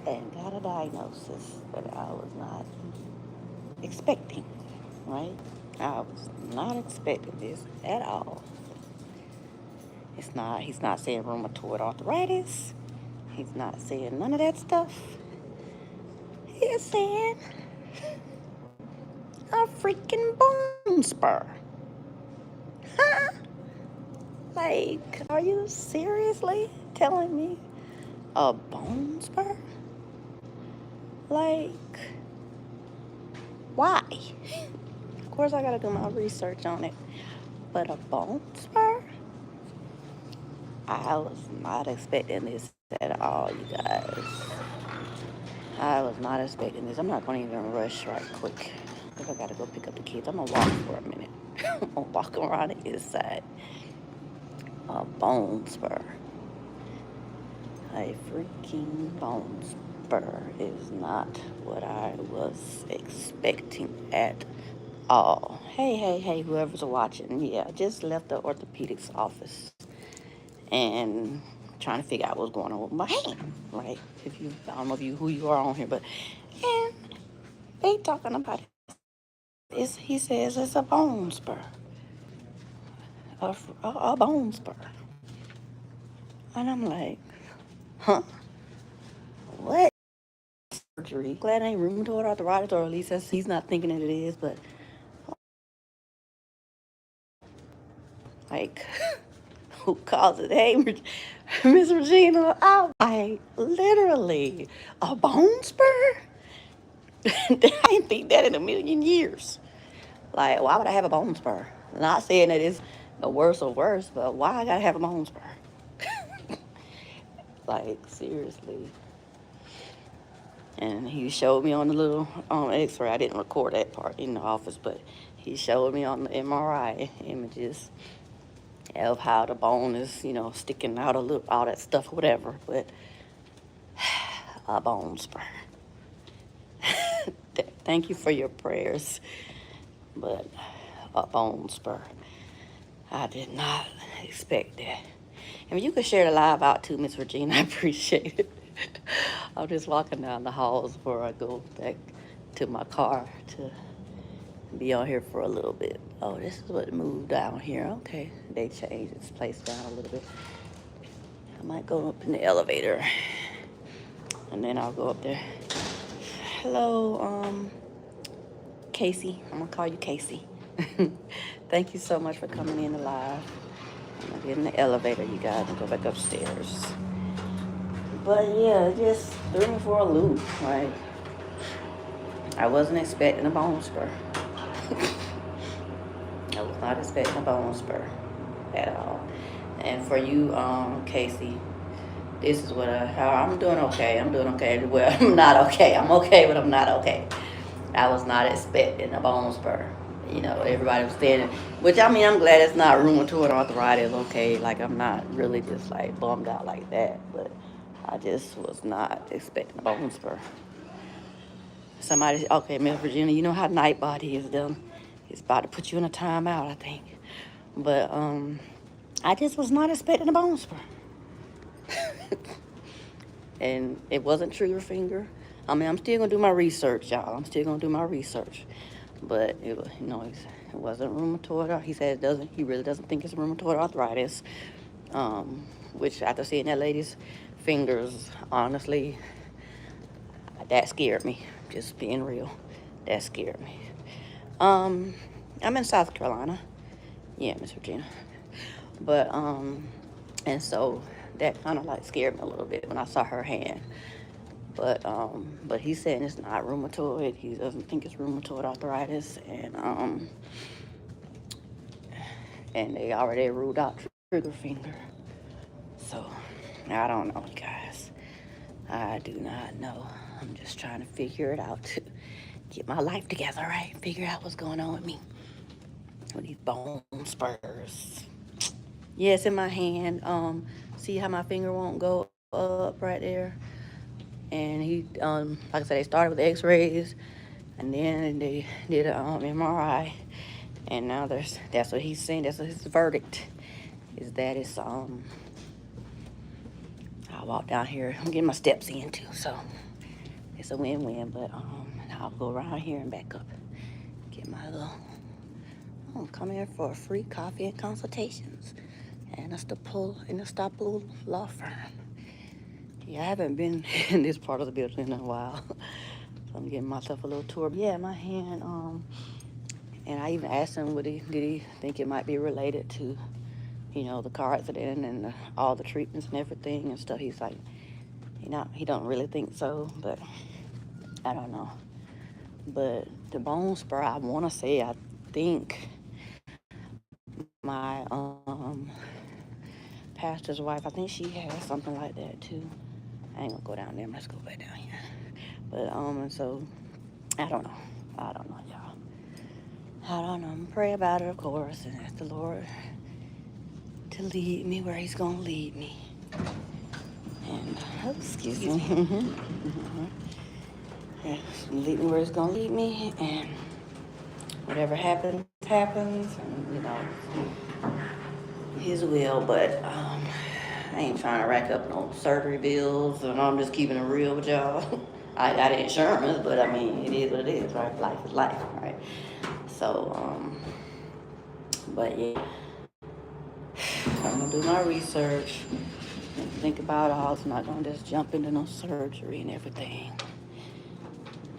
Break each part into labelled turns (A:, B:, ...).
A: and got a diagnosis that I was not expecting, right? I was not expecting this at all. He's not saying rheumatoid arthritis. He's not saying none of that stuff. He's saying a freaking bone spur. Huh? Like, are you seriously telling me a bone spur? Like, why? Of course, I gotta do my research on it. But a bone spur? I was not expecting this at all, you guys. I was not expecting this. I'm not gonna even rush right quick because I gotta go pick up the kids. I'm gonna walk for a minute. I'm gonna walk around the inside. A bone spur. A freaking bone spur is not what I was expecting at all. Hey, whoever's watching. Yeah, I just left the orthopedics office and trying to figure out what's going on with my hand, right? I don't know who you are on here, but and they talking about it. He says it's a bone spur, a bone spur, and I'm like, huh? What? Surgery? Glad it ain't rheumatoid arthritis, or at least he's not thinking that it is. But like, who calls it? Hey, Miss Regina, I literally a bone spur. I didn't think that in a million years. Like, why would I have a bone spur? Not saying that it's the worst or worse, but why I gotta have a bone spur? Like, seriously. And he showed me on the little x-ray. I didn't record that part in the office, but he showed me on the MRI images of how the bone is, sticking out a little, all that stuff, whatever. But a bone spur. Thank you for your prayers, but a bone spur. I did not expect that. And you could share the live out too, Miss Regina. I appreciate it. I'm just walking down the halls before I go back to my car to be on here for a little bit. Oh, this is what moved down here. Okay, they changed its place down a little bit. I might go up in the elevator, and then I'll go up there. Hello, Casey. I'm gonna call you Casey. Thank you so much for coming in live. I'm gonna get in the elevator, you guys, and go back upstairs. But yeah, it just threw me for a loop. Like, I wasn't expecting a bone spur. I was not expecting a bone spur at all. And for you, Casey, this is what I'm doing okay. I'm doing okay. Well, I'm not okay. I'm okay, but I'm not okay. I was not expecting a bone spur. Everybody was saying, which I mean, I'm glad it's not rheumatoid arthritis, okay? Like, I'm not really just like bummed out like that, but I just was not expecting a bone spur. Somebody, okay, Miss Virginia, you know how night body is done. It's about to put you in a timeout, I think. But I just was not expecting a bone spur. And it wasn't trigger finger. I mean, I'm still gonna do my research, y'all. I'm still gonna do my research. But it wasn't rheumatoid. He said it doesn't. He really doesn't think it's rheumatoid arthritis. Which after seeing that lady's fingers, honestly, that scared me. Just being real, that scared me. I'm in South Carolina. Yeah, Miss Regina. But and so that kind of like scared me a little bit when I saw her hand. But he's saying it's not rheumatoid. He doesn't think it's rheumatoid arthritis, and they already ruled out trigger finger. So I don't know, guys. I do not know. I'm just trying to figure it out to get my life together, right? Figure out what's going on with me with these bone spurs. Yes, in my hand. See how my finger won't go up right there? And like I said, they started with X-rays, and then they did an MRI, and now that's what he's saying. That's his verdict, is that it's I walk down here. I'm getting my steps in too, so it's a win-win. But I'll go around here and back up, get my little. Come here for free coffee and consultations, and a Staple law firm. Yeah, I haven't been in this part of the building in a while, so I'm getting myself a little tour. But yeah, my hand. And I even asked him, did he think it might be related to, the car accident and all the treatments and everything and stuff. He's like, he don't really think so, but I don't know. But the bone spur, I want to say, I think my pastor's wife, I think she has something like that too. I ain't gonna go down there. Let's go back down here. But and so I don't know. Y'all. I don't know. I'm gonna pray about it, of course, and ask the Lord to lead me where He's gonna lead me. And excuse me. Yeah, lead me where He's gonna lead me, and whatever happens, and His will. But I ain't trying to rack up no surgery bills, and I'm just keeping it real with y'all. I got insurance, but I mean, it is what it is, right? Life is life, right? So, but yeah, I'm gonna do my research and think about it all. I'm not gonna just jump into no surgery and everything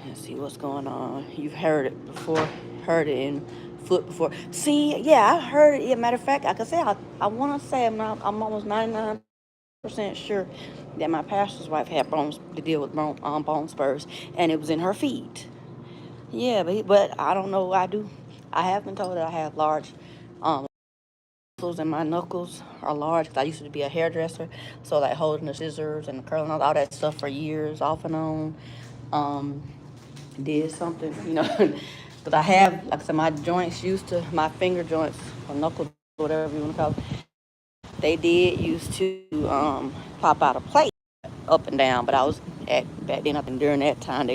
A: and see what's going on. You've heard it before, heard it in foot before. See, yeah, I heard it. Yeah, matter of fact, like I said, I want to say I'm almost 99% sure that my pastor's wife had bones to deal with bone spurs, and it was in her feet. Yeah, but I don't know. I have been told that I have large muscles, and my knuckles are large because I used to be a hairdresser, so like holding the scissors and the curling all that stuff for years off and on. Did something, but I have, like I said, my joints my finger joints or knuckle, whatever you want to call it, they did used to pop out of place up and down, but I was back then, during that time,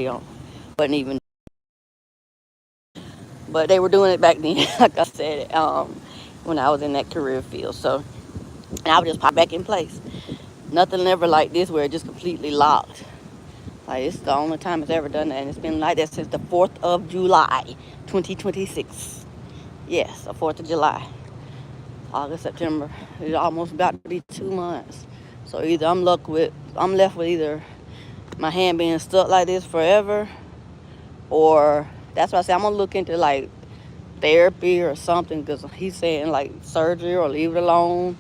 A: wasn't even, but they were doing it back then, like I said, when I was in that career field. So, and I would just pop back in place. Nothing ever like this where it just completely locked. Like, it's the only time it's ever done that, and it's been like that since the 4th of July, 2026. Yes, the 4th of July. August, September. It's almost about to be 2 months. So either I'm left with either my hand being stuck like this forever, or that's why I say I'm gonna look into like therapy or something, because he's saying like surgery or leave it alone.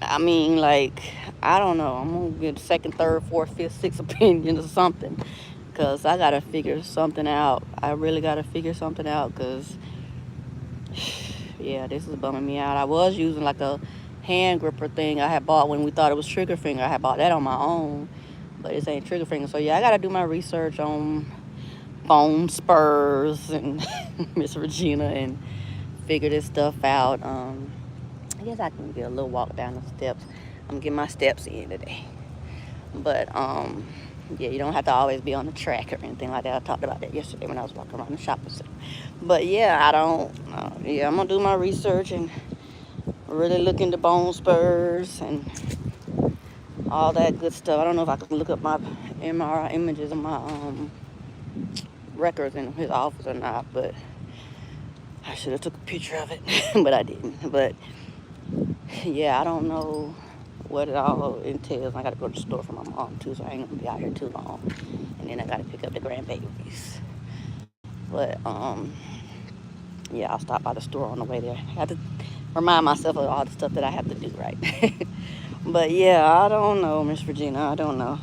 A: I mean, like, I don't know. I'm gonna get second, third, fourth, fifth, sixth opinion or something, because I gotta figure something out. I really gotta figure something out, because yeah, this is bumming me out. I was using like a hand gripper thing I had bought when we thought it was trigger finger. I had bought that on my own, but it ain't trigger finger. So yeah, I gotta do my research on bone spurs and Miss Regina and figure this stuff out. I guess I can get a little walk down the steps. I'm getting my steps in today. But yeah, you don't have to always be on the track or anything like that. I talked about that yesterday when I was walking around the shopping center. But yeah, I'm gonna do my research and really look into bone spurs and all that good stuff. I don't know if I can look up my MRI images of my records in his office or not, but I should have took a picture of it, but I didn't. But yeah, I don't know what it all entails. I gotta go to the store for my mom too, so I ain't gonna be out here too long. And then I gotta pick up the grandbabies. But yeah, I'll stop by the store on the way there. I have to remind myself of all the stuff that I have to do, right? But yeah, I don't know, Miss Regina. I don't know.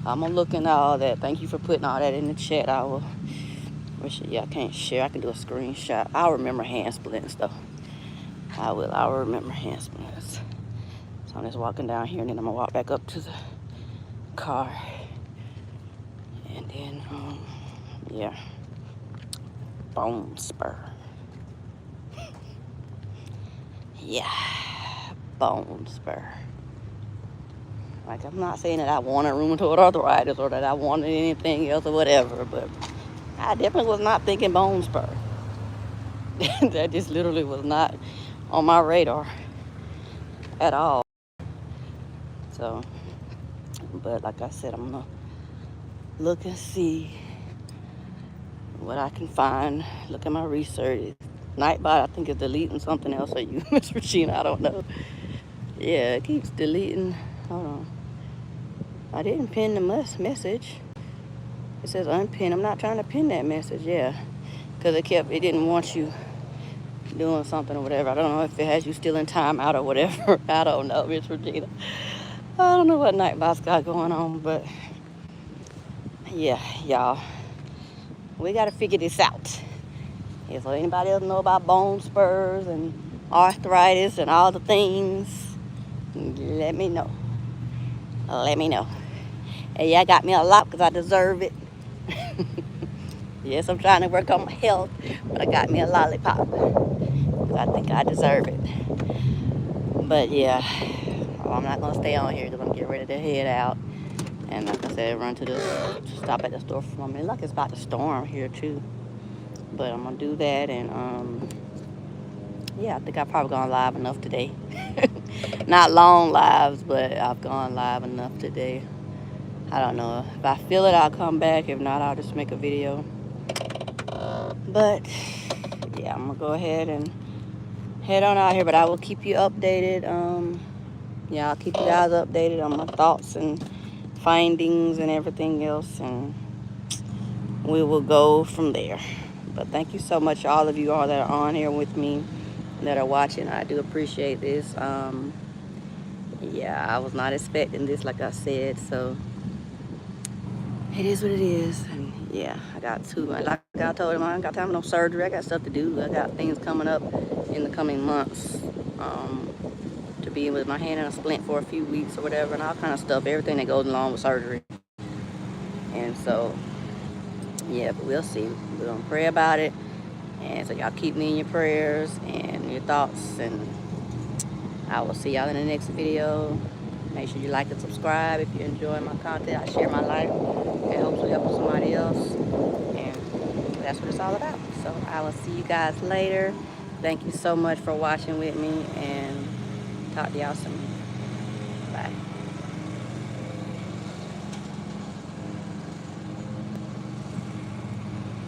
A: I'm gonna look into all that. Thank you for putting all that in the chat. I will. I can't share. I can do a screenshot. I'll remember hand splits though. I will. I'll remember hand splits. So I'm just walking down here, and then I'm gonna walk back up to the car, and then yeah, bone spur. Yeah, bone spur. Like, I'm not saying that I wanted rheumatoid arthritis or that I wanted anything else or whatever, but I definitely was not thinking bone spur. That just literally was not on my radar at all. So, but like I said, I'm gonna look and see what I can find. Look at my research. Nightbot, I think, is deleting something else. Or you, Miss Regina, I don't know. Yeah, it keeps deleting. Hold on. I didn't pin the message. It says unpin. I'm not trying to pin that message. Yeah, because it didn't want you doing something or whatever. I don't know if it has you still in timeout or whatever. I don't know, Miss Regina. I don't know what Nightbot's got going on, but yeah, y'all, we got to figure this out. If anybody else know about bone spurs and arthritis and all the things, let me know. Let me know. Hey, y'all got me a lot because I deserve it. Yes, I'm trying to work on my health, but I got me a lollipop because I think I deserve it. But yeah, I'm not going to stay on here because I'm getting ready to head out. And like I said, stop at the store for a minute. Look, it's about to storm here too. But I'm going to do that. And yeah, I think I've probably gone live enough today. Not long lives, but I've gone live enough today. I don't know. If I feel it, I'll come back. If not, I'll just make a video. But yeah, I'm gonna go ahead and head on out here. But I will keep you updated. Yeah, I'll keep you guys updated on my thoughts and findings and everything else, and we will go from there. But thank you so much, all of you all that are on here with me, that are watching. I do appreciate this. Yeah, I was not expecting this, like I said, so it is what it is. And yeah, I got to, like I told him, I ain't got time for no surgery. I got stuff to do. I got things coming up in the coming months, to be with my hand in a splint for a few weeks or whatever, and all kind of stuff, everything that goes along with surgery. And so yeah, but we'll see. We're gonna pray about it. And so y'all keep me in your prayers and your thoughts, and I will see y'all in the next video. Make sure you like and subscribe if you're enjoying my content. I share my life and hopefully help somebody else. And that's what it's all about. So I will see you guys later. Thank you so much for watching with me, and talk to y'all soon. Bye.